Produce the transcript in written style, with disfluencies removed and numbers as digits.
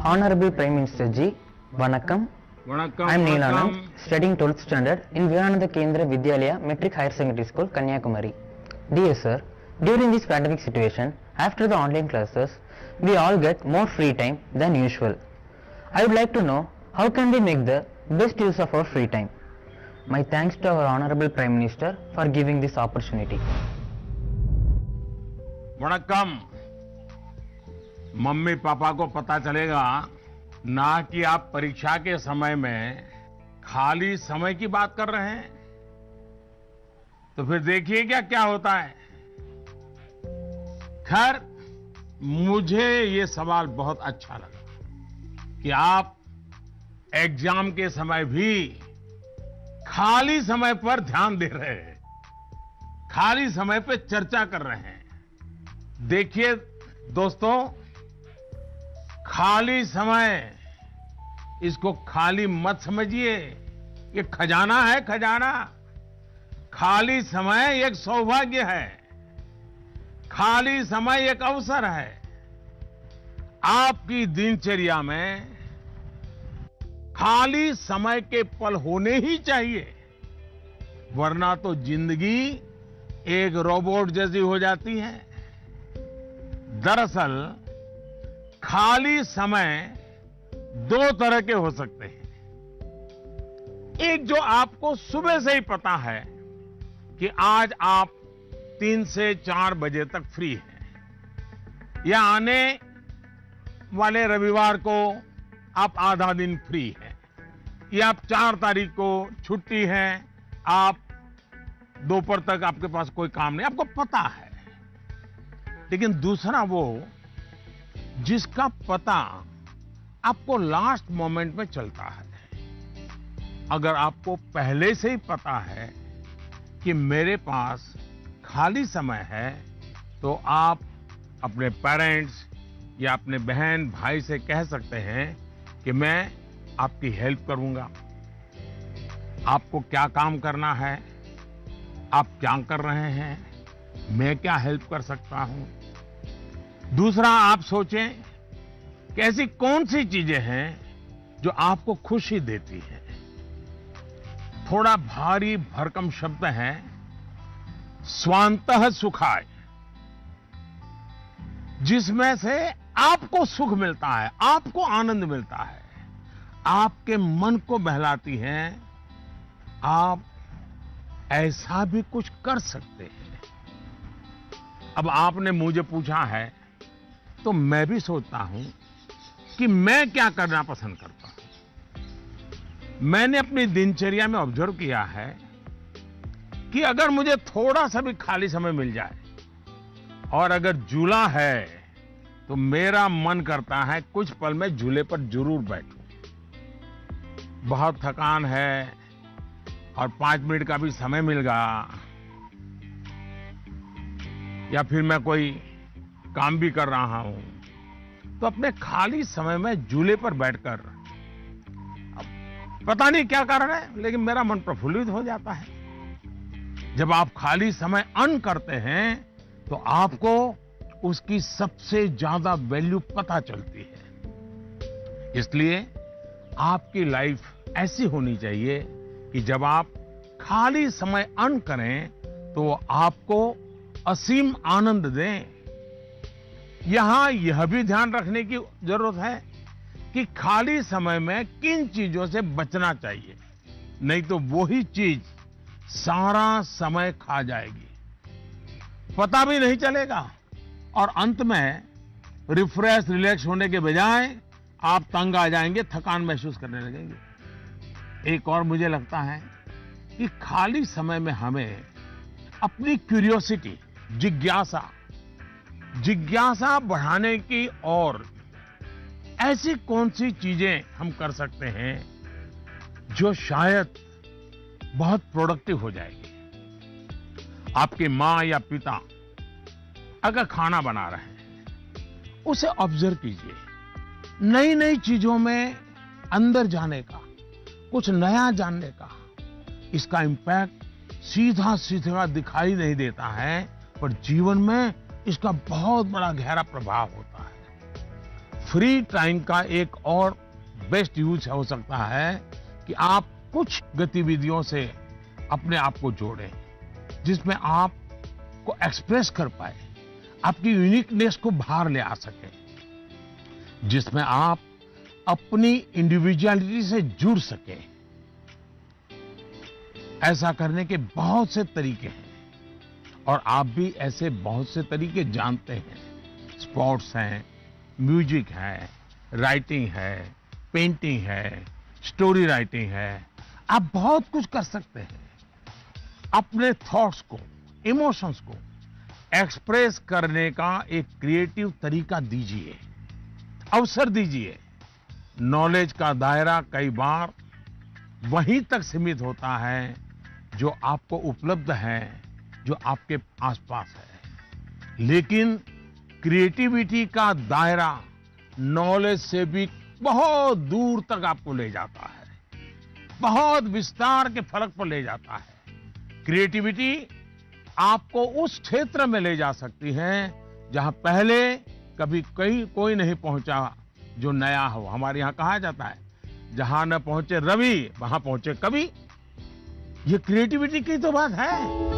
Honorable Prime Minister Ji, Vanakkam. Vanakkam. I am Neelanand, studying 12th standard in Vivekananda Kendra Vidyalaya Metric Higher Secondary School, Kanyakumari. Dear sir, during this pandemic situation, after the online classes, we all get more free time than usual. I would like to know how can we make the best use of our free time. My thanks to our Honorable Prime Minister for giving this opportunity. वणक्कम। Mummy papa को पता चलेगा ना कि आप परीक्षा के समय में खाली समय की बात कर रहे हैं, तो फिर देखिए क्या होता है। खैर, मुझे ये सवाल बहुत अच्छा लगा कि आप एग्जाम के समय भी खाली समय पर ध्यान दे रहे हैं, खाली समय पर चर्चा कर रहे हैं। देखिए दोस्तों, खाली समय, इसको खाली मत समझिए। ये खजाना है, खजाना। खाली समय एक सौभाग्य है, खाली समय एक अवसर है। आपकी दिनचर्या में खाली समय के पल होने ही चाहिए, वरना तो जिंदगी एक रोबोट जैसी हो जाती है। दरअसल खाली समय दो तरह के हो सकते हैं। एक जो आपको सुबह से ही पता है कि आज आप 3 से 4 बजे तक फ्री हैं, या आने वाले रविवार को आप आधा दिन फ्री हैं, या आप 4 तारीख को छुट्टी है, आप दोपहर तक आपके पास कोई काम नहीं, आपको पता है। लेकिन दूसरा वो जिसका पता आपको लास्ट मोमेंट में चलता है। अगर आपको पहले से ही पता है कि मेरे पास खाली समय है, तो आप अपने पेरेंट्स या अपने बहन भाई से कह सकते हैं कि मैं आपकी हेल्प करूंगा। आपको क्या काम करना है, आप क्या कर रहे हैं, मैं क्या हेल्प कर सकता हूं। दूसरा, आप सोचें कि ऐसी कौन सी चीजें हैं जो आपको खुशी देती हैं। थोड़ा भारी भरकम शब्द है, स्वांतः सुखाय, जिसमें से आपको सुख मिलता है, आपको आनंद मिलता है, आपके मन को बहलाती हैं। आप ऐसा भी कुछ कर सकते हैं। अब आपने मुझे पूछा है, तो मैं भी सोचता हूं कि मैं क्या करना पसंद करता हूं। मैंने अपनी दिनचर्या में ऑब्जर्व किया है कि अगर मुझे थोड़ा सा भी खाली समय मिल जाए, और अगर झूला है, तो मेरा मन करता है कुछ पल में झूले पर जरूर बैठूं। बहुत थकान है और 5 मिनट का भी समय मिल गया, या फिर मैं कोई काम भी कर रहा हूं, तो अपने खाली समय में झूले पर बैठकर, पता नहीं क्या कारण है, लेकिन मेरा मन प्रफुल्लित हो जाता है। जब आप खाली समय अर्न करते हैं, तो आपको उसकी सबसे ज्यादा वैल्यू पता चलती है। इसलिए आपकी लाइफ ऐसी होनी चाहिए कि जब आप खाली समय अर्न करें, तो वो आपको असीम आनंद दें। यहां यह भी ध्यान रखने की जरूरत है कि खाली समय में किन चीजों से बचना चाहिए, नहीं तो वही चीज सारा समय खा जाएगी, पता भी नहीं चलेगा, और अंत में रिफ्रेश रिलैक्स होने के बजाय आप तंग आ जाएंगे, थकान महसूस करने लगेंगे। एक और मुझे लगता है कि खाली समय में हमें अपनी क्यूरियोसिटी, जिज्ञासा बढ़ाने की और ऐसी कौन सी चीजें हम कर सकते हैं जो शायद बहुत प्रोडक्टिव हो जाएगी। आपके माँ या पिता अगर खाना बना रहे हैं, उसे ऑब्जर्व कीजिए। नई नई चीजों में अंदर जाने का, कुछ नया जानने का, इसका इम्पैक्ट सीधा सीधा दिखाई नहीं देता है, पर जीवन में इसका बहुत बड़ा गहरा प्रभाव होता है। फ्री टाइम का एक और बेस्ट यूज हो सकता है कि आप कुछ गतिविधियों से अपने आप को जोड़ें, जिसमें आप को एक्सप्रेस कर पाए, आपकी यूनिकनेस को बाहर ले आ सके, जिसमें आप अपनी इंडिविजुअलिटी से जुड़ सके। ऐसा करने के बहुत से तरीके हैं और आप भी ऐसे बहुत से तरीके जानते हैं। स्पोर्ट्स हैं, म्यूजिक है, राइटिंग है, पेंटिंग है, स्टोरी राइटिंग है। आप बहुत कुछ कर सकते हैं। अपने थॉट्स को, इमोशंस को एक्सप्रेस करने का एक क्रिएटिव तरीका दीजिए, अवसर दीजिए। नॉलेज का दायरा कई बार वहीं तक सीमित होता है जो आपको उपलब्ध है, जो आपके आसपास है, लेकिन क्रिएटिविटी का दायरा नॉलेज से भी बहुत दूर तक आपको ले जाता है, बहुत विस्तार के फलक पर ले जाता है। क्रिएटिविटी आपको उस क्षेत्र में ले जा सकती है जहां पहले कभी कोई नहीं पहुंचा, जो नया हो। हमारे यहां कहा जाता है, जहां न पहुंचे रवि वहां पहुंचे कवि। ये क्रिएटिविटी की तो बात है।